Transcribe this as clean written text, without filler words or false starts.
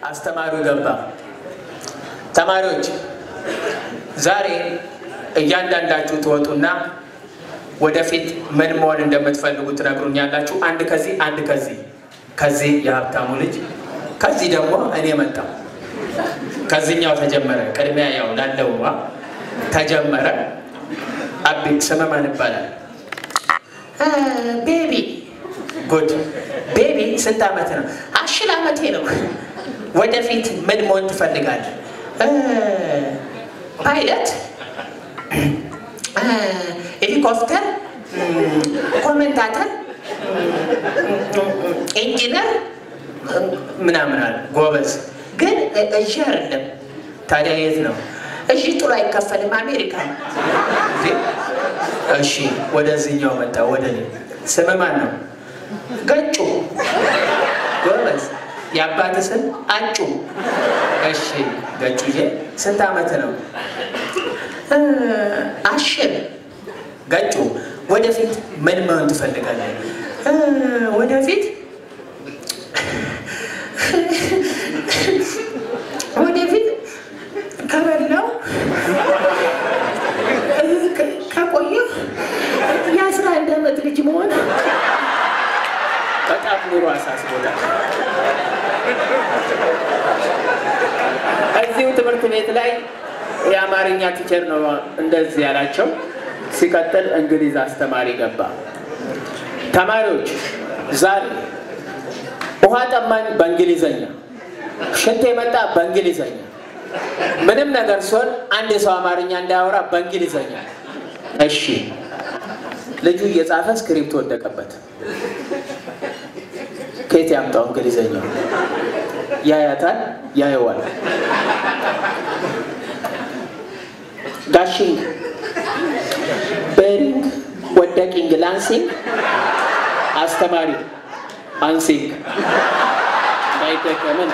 አስተማሪው ገባ ተማሪዎች ዛሬ እያንዳንዳችሁ ተወጡና ወደፊት ምን መሆን እንደምትፈልጉ ትነግሩኛላችሁ አንድ ከዚህ የሀብታሙ ልጅ ከዚህ ደግሞ እኔ መጣሁ ከዚህኛው ተጀመረ ቅድሚያ ያው ላለውዋ ተጀመረ አቢ ሰማማን ይባላል ቤቢ ጉድ ቤቢ ስንት አመት ነው 10 አመቴ ነው ወደፊት ምን መሆን ትፈልጋለህ ፓይለት ሄሊኮፕተር ኮሜንታተር ኢንጂነር ምናምን አለ ጎበዝ ግን እሺ አይደለም ታዲያ የት ነው እሺ ጥሩ አይከፈልም አሜሪካ እሺ ወደዚህኛው መጣ ወደኔ ስም ማን ነው ገጩ ጎበዝ ያባትህ ስም አጩ እሺ ገጩዬ ስንት አመት ነው አሽር ገጩ ወደፊት ምን መሆን ትፈልጋለህ ወደፊት ከበላው ከቆየሁ የ11 አመት ልጅ መሆን በጣም ኑሮ አሳስቦታል እዚሁ ትምህርት ቤት ላይ የአማርኛ ቲቸር ነው እንደዚህ ያላቸው ሲቀጥል እንግሊዝ አስተማሪ ገባ ተማሪዎች ዛሬ ውሃ ጠማኝ በእንግሊዘኛ ሽንቴ መጣ በእንግሊዘኛ ምንም ነገር ሲሆን አንድ ሰው አማርኛ እንዳያወራ በእንግሊዘኛ እሺ ልጁ እየጻፈ ስክሪፕት ወደቀበት ከየት ያምጣው እንግሊዘኛ ያያታል ያየዋል ዳሽንግ ቤሪንግ ወደቂንግ ላንሲንግ አስተማሪ አንሲንግ ባይተከመን